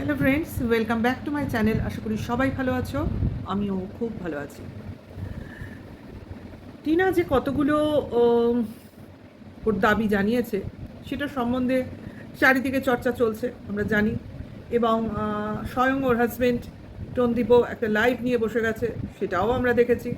Hello friends, welcome back to my channel. আশা করি সবাই ভালো আছো, আমিও খুব ভালো আছি। টিনা যে কতগুলো ওর দাবি জানিয়েছে সেটা সম্বন্ধে চারিদিকে চর্চা চলছে, আমরা জানি। এবং স্বয়ং ওর হাজব্যান্ড টনদীপও একটা লাইভ নিয়ে বসে গেছে, সেটাও আমরা দেখেছি।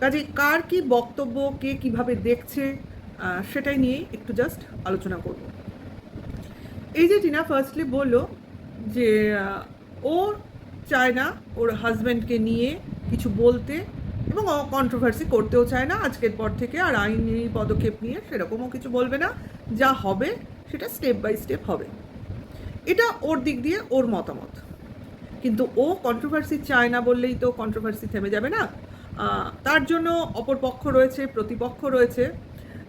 কাজে কার কি বক্তব্য, কে কিভাবে দেখছে, সেটাই নিয়ে একটু জাস্ট আলোচনা করব। এই যে টিনা ফার্স্টলি বললো যে ও চায় না ওর হাজব্যান্ডকে নিয়ে কিছু বলতে, এবং ও কন্ট্রোভার্সি করতেও চায় না আজকের পর থেকে, আর আইনি পদক্ষেপ নিয়ে সেরকমও কিছু বলবে না। যা হবে সেটা স্টেপ বাই স্টেপ হবে, এটা ওর দিক দিয়ে ওর মতামত। কিন্তু ও কন্ট্রোভার্সি চায় না বললেই তো কন্ট্রোভার্সি থেমে যাবে না। তার জন্য অপর পক্ষ রয়েছে, প্রতিপক্ষ রয়েছে,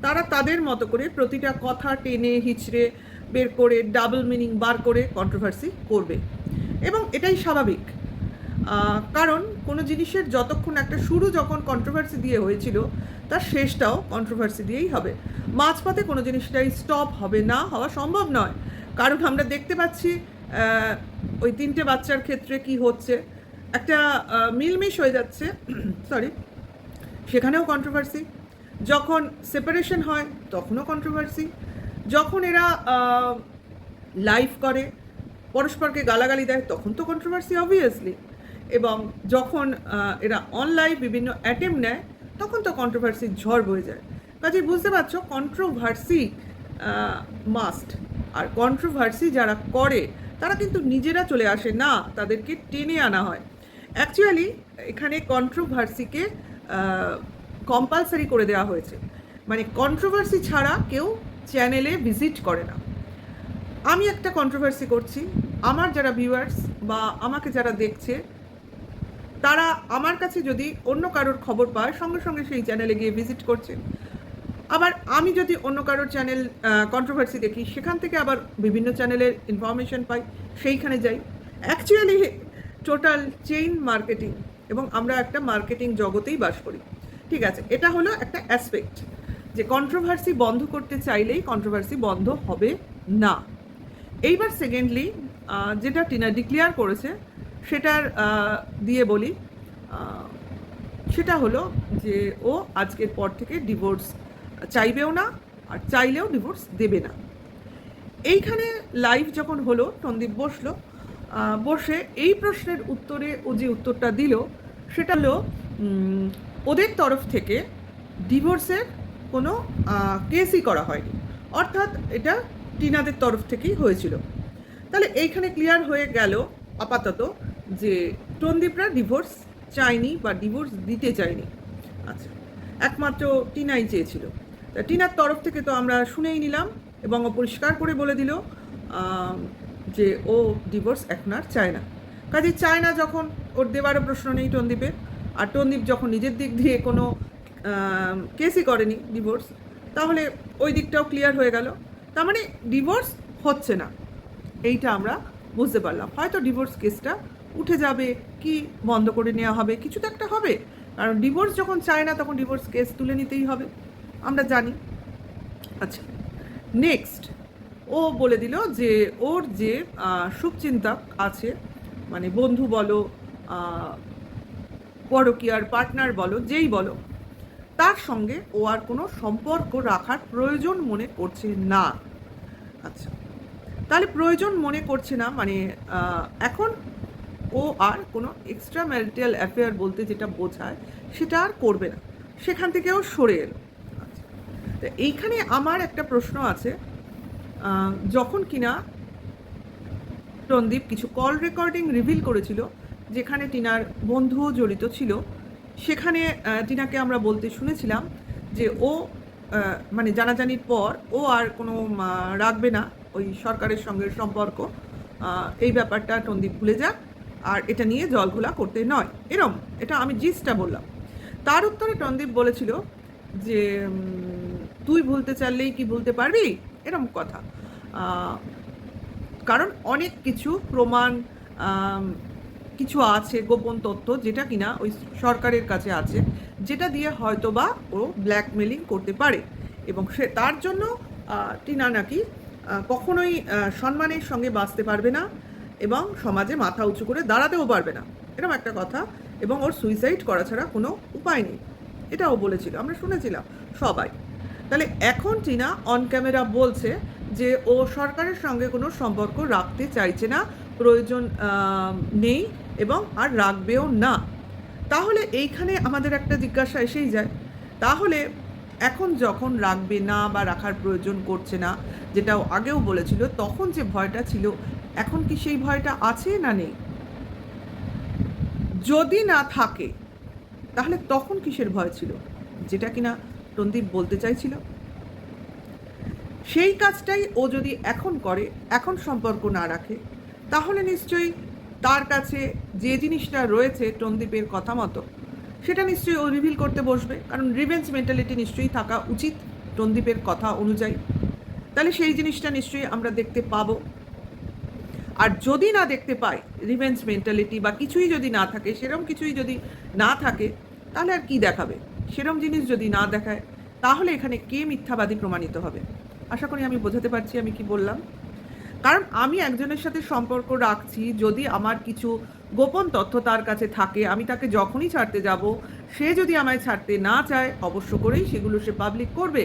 তারা তাদের মতো করে প্রতিটা কথা টেনে হিচড়ে বের করে ডাবল মিনিং বার করে কন্ট্রোভার্সি করবে, এবং এটাই স্বাভাবিক। কারণ কোনো জিনিসের যতক্ষণ একটা শুরু যখন কন্ট্রোভার্সি দিয়ে হয়েছিল, তার শেষটাও কন্ট্রোভার্সি দিয়েই হবে। মাঝপথে কোনো জিনিসটাই স্টপ হবে না, হওয়া সম্ভব নয়। কারণ আমরা দেখতে পাচ্ছি ওই 3টে বাচ্চার ক্ষেত্রে কি হচ্ছে, একটা মিলমিশ হয়ে যাচ্ছে সরি, সেখানেও কন্ট্রোভার্সি। যখন সেপারেশন হয় তখনও কন্ট্রোভার্সি। যখন এরা লাইভ করে পরস্পরকে গালাগালি দেয় তখন তো কন্ট্রোভার্সি অবভিয়াসলি। এবং যখন এরা অনলাইন বিভিন্ন অ্যাটেম্প নেয় তখন তো কন্ট্রোভার্সির ঝড় বয়ে যায়। কাজে বুঝতে পারছো, কন্ট্রোভার্সি মাস্ট। আর কন্ট্রোভার্সি যারা করে তারা কিন্তু নিজেরা চলে আসে না, তাদেরকে টেনে আনা হয়। অ্যাকচুয়ালি এখানে কন্ট্রোভার্সিকে কম্পালসারি করে দেওয়া হয়েছে, মানে কন্ট্রোভার্সি ছাড়া কেউ চ্যানেলে ভিজিট করে না। আমি একটা কন্ট্রোভার্সি করছি, আমার যারা ভিউয়ার্স বা আমাকে যারা দেখছে, তারা আমার কাছে যদি অন্য কারোর খবর পায় সঙ্গে সঙ্গে সেই চ্যানেলে গিয়ে ভিজিট করছে। আবার আমি যদি অন্য কারোর চ্যানেল কন্ট্রোভার্সি দেখি, সেখান থেকে আবার বিভিন্ন চ্যানেলের ইনফরমেশন পাই, সেইখানে যাই। অ্যাকচুয়ালি টোটাল চেইন মার্কেটিং, এবং আমরা একটা মার্কেটিং জগতেই বাস করি। ঠিক আছে, এটা হলো একটা অ্যাসপেক্ট, যে কন্ট্রোভার্সি বন্ধ করতে চাইলেই কন্ট্রোভার্সি বন্ধ হবে না। এইবার সেকেন্ডলি যেটা টিনা ডিক্লেয়ার করেছে সেটার দিয়ে বলি, সেটা হলো যে ও আজকের পর থেকে ডিভোর্স চাইবেও না, আর চাইলেও ডিভোর্স দেবে না। এইখানে লাইভ যখন হলো, সন্দীপ বসলো, বসে এই প্রশ্নের উত্তরে ও যে উত্তরটা দিল সেটা হলো ওদের তরফ থেকে ডিভোর্সের কোনো কেসই করা হয়নি, অর্থাৎ এটা টিনাদের তরফ থেকেই হয়েছিল। তাহলে এইখানে ক্লিয়ার হয়ে গেল আপাতত যে টনদীপরা ডিভোর্স চায়নি বা ডিভোর্স দিতে চায়নি। আচ্ছা, একমাত্র টিনাই চেয়েছিল। তা টিনার তরফ থেকে তো আমরা শুনেই নিলাম, এবং ও পরিষ্কার করে বলে দিল যে ও ডিভোর্স এখন আর চায় না। কাজে চায় না যখন, ওর দেওয়ারও প্রশ্ন নেই টনদীপের। আর টনদীপ যখন নিজের দিক দিয়ে কোনো কেসই করেনি ডিভোর্স, তাহলে ওই দিকটাও ক্লিয়ার হয়ে গেল। তার মানে ডিভোর্স হচ্ছে না, এইটা আমরা বুঝতে পারলাম। হয়তো ডিভোর্স কেসটা উঠে যাবে, কি বন্ধ করে নেওয়া হবে, কিছু তো একটা হবে। কারণ ডিভোর্স যখন চায় না তখন ডিভোর্স কেস তুলে নিতেই হবে, আমরা জানি। আচ্ছা, নেক্সট ও বলে দিল যে ওর যে শুভচিন্তক আছে, মানে বন্ধু বলো, পরকীয়ার পার্টনার বলো, যেই বলো, তার সঙ্গে ও আর কোনো সম্পর্ক রাখার প্রয়োজন মনে করছে না। আচ্ছা, তাহলে প্রয়োজন মনে করছে না মানে এখন ও আর কোনো এক্সট্রা ম্যারিটাল অ্যাফেয়ার বলতে যেটা বোঝায় সেটা আর করবে না, সেখান থেকেও সরে এলো। আচ্ছা, তো এইখানে আমার একটা প্রশ্ন আছে। যখন কিনা টনদীপ কিছু কল রেকর্ডিং রিভিল করেছিল যেখানে টিনার বন্ধুও জড়িত ছিল, সেখানে টিনাকে আমরা বলতে শুনেছিলাম যে ও মানে জানাজানির পর ও আর কোনো রাখবে না ওই সরকারের সঙ্গে সম্পর্ক, এই ব্যাপারটা টনদীপ ভুলে যাক, আর এটা নিয়ে জলঘোলা করতে নয়, এরম, এটা আমি জিসটা বললাম। তার উত্তরে টনদীপ বলেছিল যে তুই ভুলতে চাইলেই কি ভুলতে পারবি, এরম কথা। কারণ অনেক কিছু প্রমাণ, কিছু আছে গোপন তথ্য যেটা কিনা ওই সরকারের কাছে আছে, যেটা দিয়ে হয়তো বা ও ব্ল্যাকমেলিং করতে পারে, এবং সে তার জন্য টিনা নাকি কখনোই সম্মানের সঙ্গে বাঁচতে পারবে না, এবং সমাজে মাথা উঁচু করে দাঁড়াতেও পারবে না, এরকম একটা কথা। এবং ওর সুইসাইড করা ছাড়া কোনো উপায় নেই, এটাও বলেছিল, আমরা শুনেছিলাম সবাই। তাহলে এখন টিনা অন ক্যামেরা বলছে যে ও সরকারের সঙ্গে কোনো সম্পর্ক রাখতে চাইছে না, প্রয়োজন নেই এবং আর রাখবেও না। তাহলে এইখানে আমাদের একটা জিজ্ঞাসা এসেই যায়, তাহলে এখন যখন রাখবে না বা রাখার প্রয়োজন করছে না, যেটাও আগেও বলেছিল, তখন যে ভয়টা ছিল এখন কি সেই ভয়টা আছে না নেই? যদি না থাকে তাহলে তখন কিসের ভয় ছিল, যেটা কিনা টনদীপ বলতে চাইছিল? সেই কাজটাই ও যদি এখন করে, এখন সম্পর্ক না রাখে, তাহলে নিশ্চয়ই তার কাছে যে জিনিসটা রয়েছে টনদীপের কথা মতো, সেটা নিশ্চয়ই ও রিভিল করতে বসবে, কারণ রিভেঞ্জ মেন্টালিটি নিশ্চয়ই থাকা উচিত টনদীপের কথা অনুযায়ী। তাহলে সেই জিনিসটা নিশ্চয়ই আমরা দেখতে পাবো। আর যদি না দেখতে পাই রিভেঞ্জ মেন্টালিটি বা কিছুই যদি না থাকে, সেরম কিছুই যদি না থাকে, তাহলে আর কি দেখাবে? সেরম জিনিস যদি না দেখায়, তাহলে এখানে কে মিথ্যাবাদী প্রমাণিত হবে? আশা করি আমি বোঝাতে পারছি আমি কি বললাম। কারণ আমি একজনের সাথে সম্পর্ক রাখছি, যদি আমার কিছু গোপন তথ্য তার কাছে থাকে, আমি তাকে যখনই ছাড়তে যাব, সে যদি আমায় ছাড়তে না চায়, অবশ্য করেই সেগুলো সে পাবলিক করবে,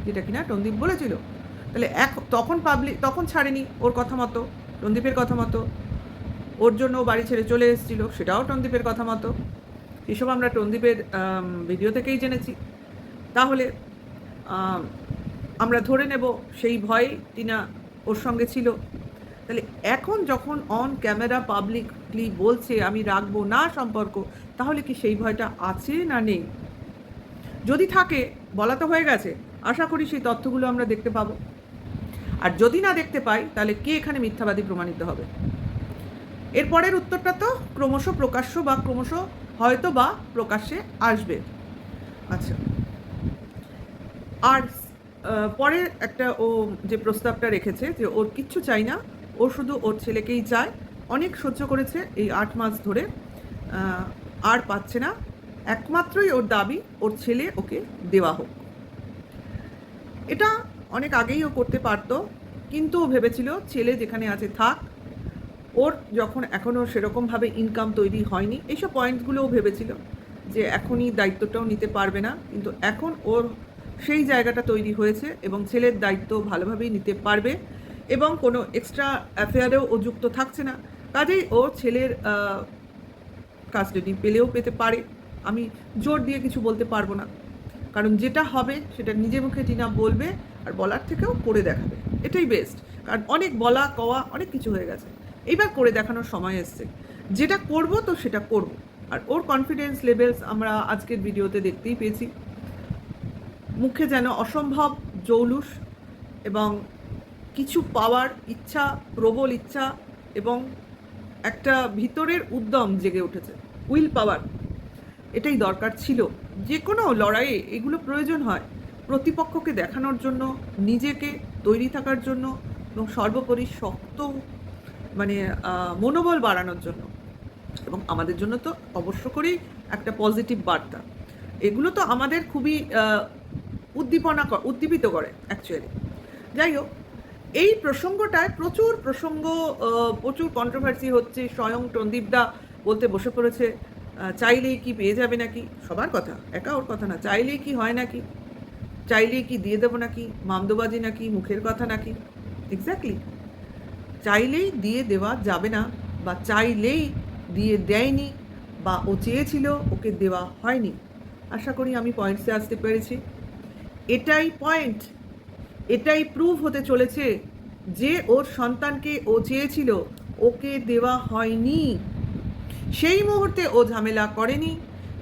যেটা কিনা টনদীপ বলেছিল। তাহলে তখন ছাড়েনি ওর কথা মতো, টনদীপের কথা মতো, ওর জন্য ও বাড়ি ছেড়ে চলে এসেছিল, সেটাও টনদীপের কথা মতো। এসব আমরা টনদীপের ভিডিও থেকেই জেনেছি। তাহলে আমরা ধরে নেব সেই ভয়ে টিনা ওর সঙ্গে ছিল। তাহলে এখন যখন অন ক্যামেরা পাবলিকলি বলছে আমি রাখবো না সম্পর্ক, তাহলে কি সেই ভয়টা আছে না নেই? যদি থাকে, বলা তো হয়ে গেছে, আশা করি সেই তথ্যগুলো আমরা দেখতে পাবো। আর যদি না দেখতে পাই, তাহলে কে এখানে মিথ্যাবাদী প্রমাণিত হবে? এরপরের উত্তরটা তো ক্রমশ প্রকাশ্য বা ক্রমশ হয়তো বা প্রকাশ্যে আসবে। আচ্ছা, আর পরের একটা ও যে প্রস্তাবটা রেখেছে যে ওর কিচ্ছু চাই না, ও শুধু ওর ছেলেকেই চায়। অনেক সহ্য করেছে এই 8 মাস ধরে, আর পাচ্ছে না, একমাত্রই ওর দাবি ওর ছেলে ওকে দেওয়া হোক। এটা অনেক আগেই ও করতে পারতো, কিন্তু ও ভেবেছিল ছেলে যেখানে আছে থাক, ওর যখন এখনও সেরকমভাবে ইনকাম তৈরি হয়নি, এইসব পয়েন্টসগুলো ও ভেবেছিল যে এখনই দায়িত্বটাও নিতে পারবে না, কিন্তু এখন ওর সেই জায়গাটা তৈরি হয়েছে এবং ছেলের দায়িত্ব ভালোভাবেই নিতে পারবে এবং কোনো এক্সট্রা অ্যাফেয়ারেও ও যুক্ত থাকছে না। কাজেই ওর ছেলের কাস্টাডি পেলেও পেতে পারে, আমি জোর দিয়ে কিছু বলতে পারবো না, কারণ যেটা হবে সেটা নিজে মুখে টিনা বলবে, আর বলার থেকেও করে দেখাবে, এটাই বেস্ট। কারণ অনেক বলা কওয়া অনেক কিছু হয়ে গেছে, এইবার করে দেখানোর সময় এসছে। যেটা করব তো সেটা করব। আর ওর কনফিডেন্স লেভেলস আমরা আজকের ভিডিওতে দেখতেই পেয়েছি, মুখে যেন অসম্ভব জৌলুস এবং কিছু পাওয়ার ইচ্ছা, প্রবল ইচ্ছা এবং একটা ভিতরের উদ্যম জেগে উঠেছে, উইল পাওয়ার। এটাই দরকার ছিল, যে কোনো লড়াইয়ে এগুলো প্রয়োজন হয়, প্রতিপক্ষকে দেখানোর জন্য, নিজেকে তৈরি থাকার জন্য এবং সর্বোপরি শক্ত মানে মনোবল বাড়ানোর জন্য, এবং আমাদের জন্য তো অবশ্য করেই একটা পজিটিভ বার্তা। এগুলো তো আমাদের খুবই উদ্দীপিত করে অ্যাকচুয়ালি। যাই হোক, এই প্রসঙ্গটায় প্রচুর কন্ট্রোভার্সি হচ্ছে। স্বয়ং টনদীপদা বলতে বসে পড়েছে চাইলেই কি পেয়ে যাবে নাকি, সবার কথা, একা ওর কথা না, চাইলেই কি হয় নাকি, চাইলেই কি দিয়ে দেবো নাকি, মামদোবাজি নাকি, মুখের কথা নাকি। এক্স্যাক্টলি, চাইলেই দিয়ে দেওয়া যাবে না, বা চাইলেই দিয়ে দেয়নি, বা ও চেয়েছিল ওকে দেওয়া হয়নি। আশা করি আমি পয়েন্টসে আসতে পেরেছি। এটাই পয়েন্ট, এটাই প্রুভ হতে চলেছে যে ওর সন্তানকে ও চেয়েছিল, ওকে দেওয়া হয়নি। সেই মুহূর্তে ও ঝামেলা করেনি,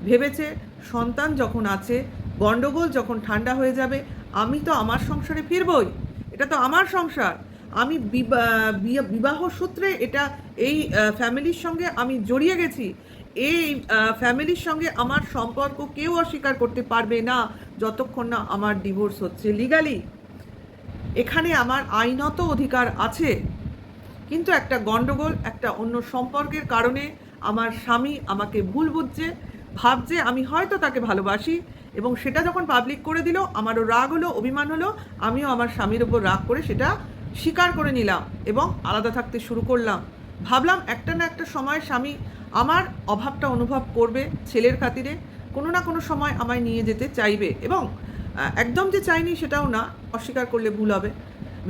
ভেবেছে সন্তান যখন আছে, গণ্ডগোল যখন ঠান্ডা হয়ে যাবে, আমি তো আমার সংসারে ফিরবই, এটা তো আমার সংসার, আমি বিবাহ সূত্রে এটা এই ফ্যামিলির সঙ্গে আমি জড়িয়ে গেছি, এই ফ্যামিলির সঙ্গে আমার সম্পর্ক কেউ অস্বীকার করতে পারবে না যতক্ষণ না আমার ডিভোর্স হচ্ছে লিগালি। এখানে আমার আইনত অধিকার আছে, কিন্তু একটা গণ্ডগোল, একটা অন্য সম্পর্কের কারণে আমার স্বামী আমাকে ভুল বুঝছে, ভাবছে আমি হয়তো তাকে ভালোবাসি, এবং সেটা যখন পাবলিক করে দিল আমারও রাগ হলো, অভিমান হলো, আমিও আমার স্বামীর ওপর রাগ করে সেটা স্বীকার করে নিলাম এবং আলাদা থাকতে শুরু করলাম। ভাবলাম একটা না একটা সময় স্বামী আমার অভাবটা অনুভব করবে, ছেলের খাতিরে কোনো না কোনো সময় আমায় নিয়ে যেতে চাইবে, এবং একদম যে চাইনি সেটাও না, অস্বীকার করলে ভুল হবে।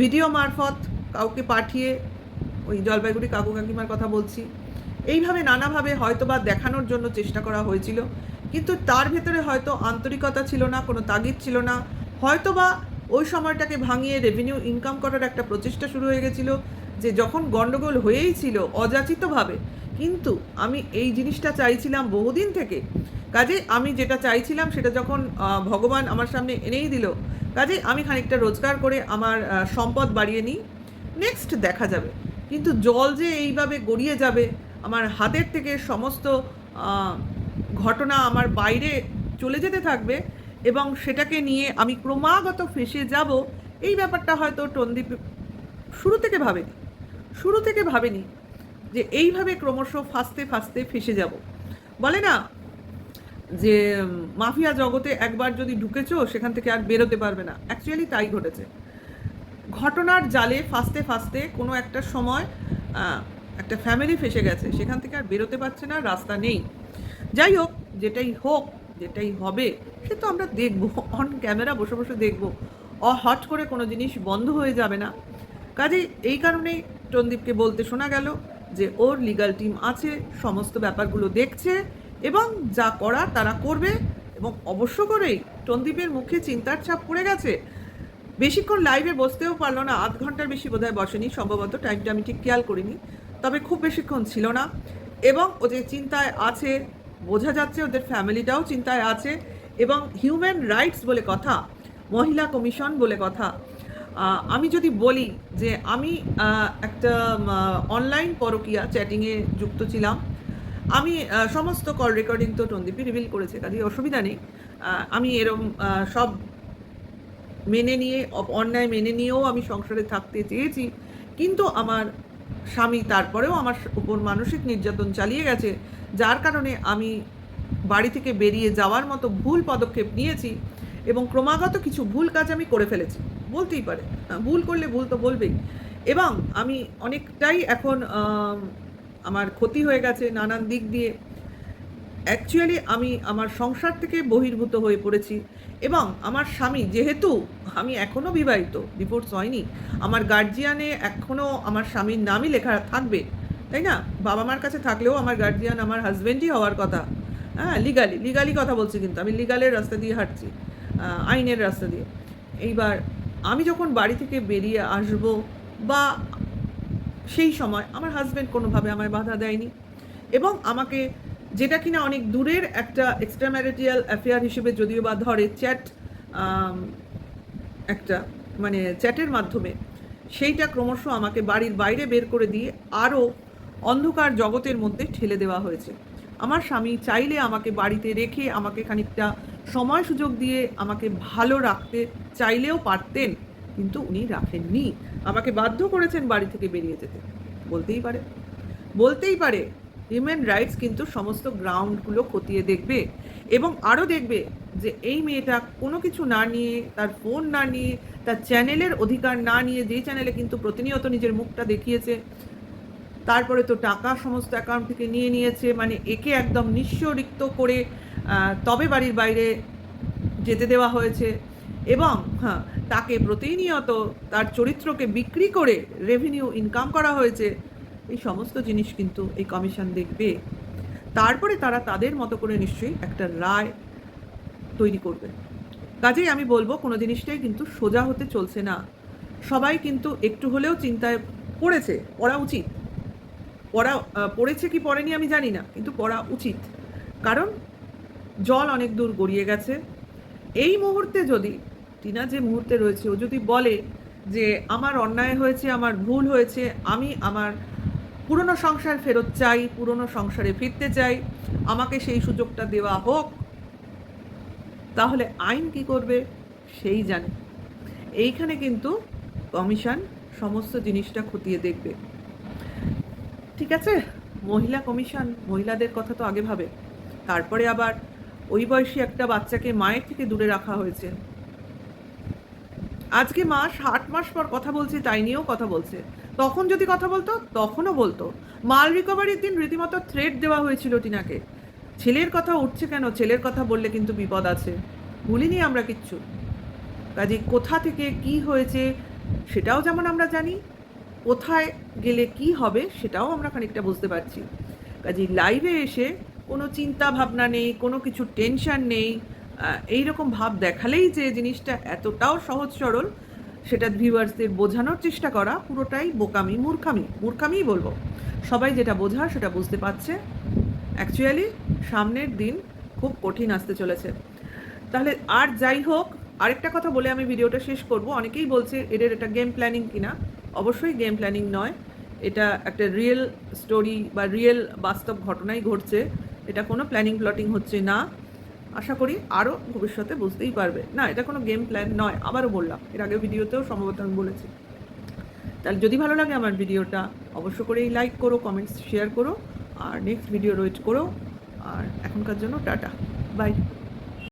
ভিডিও মারফত কাউকে পাঠিয়ে, ওই জলপাইগুড়ি কাকু কাকিমার কথা বলছি, এইভাবে নানাভাবে হয়তোবা দেখানোর জন্য চেষ্টা করা হয়েছিল, কিন্তু তার ভেতরে হয়তো আন্তরিকতা ছিল না, কোনো তাগিদ ছিল না, হয়তোবা ওই সময়টাকে ভাঙিয়ে রেভিনিউ ইনকাম করার একটা প্রচেষ্টা শুরু হয়ে গেছিলো, যে যখন গণ্ডগোল হয়েই ছিল অযাচিতভাবে, কিন্তু আমি এই জিনিসটা চাইছিলাম বহুদিন থেকে। কাজে আমি যেটা চাইছিলাম সেটা যখন ভগবান আমার সামনে এনেই দিল, কাজে আমি খানিকটা রোজগার করে আমার সম্পদ বাড়িয়ে নিই, নেক্সট দেখা যাবে। কিন্তু জল যে এইভাবে গড়িয়ে যাবে, আমার হাতের থেকে সমস্ত ঘটনা আমার বাইরে চলে যেতে থাকবে, এবং সেটাকে নিয়ে আমি ক্রমাগত ফেঁসে যাব, এই ব্যাপারটা হয়তো টনদীপ শুরু থেকে ভাবেনি যে এইভাবে ক্রমশ ফাঁসতে ফাঁসতে ফেঁসে যাব। বলে না যে মাফিয়া জগতে একবার যদি ঢুকেছো সেখান থেকে আর বেরোতে পারবে না, অ্যাকচুয়ালি তাই ঘটেছে। ঘটনার জালে ফাঁসতে ফাঁসতে কোনো একটা সময় একটা ফ্যামিলি ফেসে গেছে, সেখান থেকে আর বেরোতে পারছে না, রাস্তা নেই। যাই হোক, যেটাই হবে সে তো আমরা দেখবো, অন ক্যামেরা বসে বসে দেখবো, হট করে কোনো জিনিস বন্ধ হয়ে যাবে না। কাজেই এই কারণেই টনদীপকে বলতে শোনা গেল যে ওর লিগ্যাল টিম আছে, সমস্ত ব্যাপারগুলো দেখছে, এবং যা করার তারা করবে। এবং অবশ্য করেই টনদীপের মুখে চিন্তার ছাপ পড়ে গেছে। বেশিক্ষণ লাইভে বসতেও পারলো না, আধ ঘন্টার বেশি বোধহয় বসেনি, সম্ভবত টাইমটা আমি ঠিক খেয়াল করিনি, তবে খুব বেশিক্ষণ ছিল না। এবং ও যে চিন্তায় আছে বোঝা যাচ্ছে, ওদের ফ্যামিলিটাও চিন্তায় আছে, এবং হিউম্যান রাইটস বলে কথা, মহিলা কমিশন বলে কথা। আমি যদি বলি যে আমি একটা অনলাইন পরকীয়া চ্যাটিংয়ে যুক্ত ছিলাম, আমি সমস্ত কল রেকর্ডিং তো টনদীপই রিভিল করেছে, কাজেই অসুবিধা নেই। আমি এরম সব মেনে নিয়ে, অন্যায় মেনে নিয়েও আমি সংসারে থাকতে চেয়েছি, কিন্তু আমার স্বামী তারপরেও আমার উপর মানসিক নির্যাতন চালিয়ে গেছে, যার কারণে আমি বাড়ি থেকে বেরিয়ে যাওয়ার মতো ভুল পদক্ষেপ নিয়েছি, এবং ক্রমাগত কিছু ভুল কাজ আমি করে ফেলেছি, বলতেই পারে, ভুল করলে ভুল তো বলবেই। এবং আমি অনেকটাই এখন আমার ক্ষতি হয়ে গেছে নানান দিক দিয়ে। অ্যাকচুয়ালি আমি আমার সংসার থেকে বহির্ভূত হয়ে পড়েছি, এবং আমার স্বামী, যেহেতু আমি এখনও বিবাহিত, ডিভোর্স হয়নি, আমার গার্জিয়ানে এখনও আমার স্বামীর নামই লেখা থাকবে, তাই না? বাবা মার কাছে থাকলেও আমার গার্জিয়ান আমার হাজব্যান্ডই হওয়ার কথা। হ্যাঁ, লিগালি কথা বলছি, কিন্তু আমি লিগালের রাস্তা দিয়ে হাঁটছি, আইনের রাস্তা দিয়ে। এইবার আমি যখন বাড়ি থেকে বেরিয়ে আসব, বা সেই সময় আমার হাজব্যান্ড কোনোভাবে আমায় বাধা দেয়নি, এবং আমাকে যেটা কিনা অনেক দূরের একটা এক্সট্রা ম্যারিটাল অ্যাফেয়ার হিসেবে যদিও বা ধরে, চ্যাট, একটা মানে চ্যাটের মাধ্যমে, সেইটা ক্রমশ আমাকে বাড়ির বাইরে বের করে দিয়ে আরও অন্ধকার জগতের মধ্যে ঠেলে দেওয়া হয়েছে। আমার স্বামী চাইলে আমাকে বাড়িতে রেখে আমাকে খানিকটা সময় সুযোগ দিয়ে আমাকে ভালো রাখতে চাইলেও পারতেন, কিন্তু উনি রাখেননি, আমাকে বাধ্য করেছেন বাড়ি থেকে বেরিয়ে যেতে। বলতেই পারে হিউম্যান রাইটস কিন্তু সমস্ত গ্রাউন্ডগুলো খতিয়ে দেখবে, এবং আরও দেখবে যে এই মেয়েটা কোনো কিছু না নিয়ে, তার ফোন না নিয়ে, তার চ্যানেলের অধিকার না নিয়ে, যেই চ্যানেলে কিন্তু প্রতিনিয়ত নিজের মুখটা দেখিয়েছে, তারপরে তো টাকা সমস্ত অ্যাকাউন্ট থেকে নিয়ে নিয়েছে, মানে একে একদম নিঃস্ব রিক্ত করে তবে বাড়ির বাইরে যেতে দেওয়া হয়েছে, এবং তাকে প্রতিনিয়ত তার চরিত্রকে বিক্রি করে রেভিনিউ ইনকাম করা হয়েছে। এই সমস্ত জিনিস কিন্তু এই কমিশন দেখবে, তারপরে তারা তাদের মতো করে নিশ্চয়ই একটা রায় তৈরি করবে। কাজেই আমি বলবো, কোনো জিনিসটাই কিন্তু সোজা হতে চলছে না, সবাই কিন্তু একটু হলেও চিন্তায় পড়া উচিত। পড়েছে কি পড়েনি আমি জানি না, কিন্তু পড়া উচিত, কারণ জল অনেক দূর গড়িয়ে গেছে। এই মুহূর্তে যদি টিনা যে মুহূর্তে রয়েছে, ও যদি বলে যে আমার অন্যায় হয়েছে, আমার ভুল হয়েছে, আমি আমার পুরনো সংসার ফেরত চাই, পুরনো সংসারে ফিরতে চাই, আমাকে সেই সুযোগটা দেওয়া হোক, তাহলে আইন কি করবে সেই জানে। এইখানে কিন্তু কমিশন সমস্ত জিনিসটা খতিয়ে দেখবে, ঠিক আছে? মহিলা কমিশন মহিলাদের কথা তো আগে ভাবে, তারপরে আবার ওই বয়সী একটা বাচ্চাকে মায়ের থেকে দূরে রাখা হয়েছে। আজকে মা 8 মাস পর কথা বলছে, তাই নিয়েও কথা বলছে। তখন যদি কথা বলতো তখনও বলতো। মাল রিকভারির দিন রীতিমতো থ্রেট দেওয়া হয়েছিল টিনাকে, ছেলের কথা উঠছে কেন, ছেলের কথা বললে কিন্তু বিপদ আছে। ভুলিনি আমরা কিচ্ছু। কাজে কোথা থেকে কি হয়েছে সেটাও যেমন আমরা জানি, কোথায় গেলে কি হবে সেটাও আমরা খানিকটা বুঝতে পারছি। কাজে লাইভে এসে কোনো চিন্তা ভাবনা নেই, কোনো কিছু টেনশন নেই, এই রকম ভাব দেখালেই যে জিনিসটা এতটাও সহজ সরল সেটা ভিউয়ার্সদের বোঝানোর চেষ্টা করা পুরোটাই বোকামি, মূর্খামিই বলবো। সবাই যেটা বোঝার সেটা বুঝতে পারছে। অ্যাকচুয়ালি সামনের দিন খুব কঠিন আসতে চলেছে। তাহলে আর যাই হোক, আরেকটা কথা বলে আমি ভিডিওটা শেষ করব। অনেকেই বলছে এদের এটা গেম প্ল্যানিং কিনা। অবশ্যই গেম প্ল্যানিং নয়, এটা একটা রিয়েল স্টোরি বা রিয়েল বাস্তব ঘটনাই ঘটছে। এটা কোনো প্ল্যানিং প্লটিং হচ্ছে না। আশা করি আরও ভবিষ্যতে বুঝতেই পারবে না এটা কোনো গেম প্ল্যান নয়। আবারও বললাম, এর আগের ভিডিওতেও সম্ভবত আমি বলেছি। তাহলে যদি ভালো লাগে আমার ভিডিওটা অবশ্য করেই লাইক করো, কমেন্টস শেয়ার করো, আর নেক্সট ভিডিও ওয়েট করো। আর এখনকার জন্য টাটা, বাই।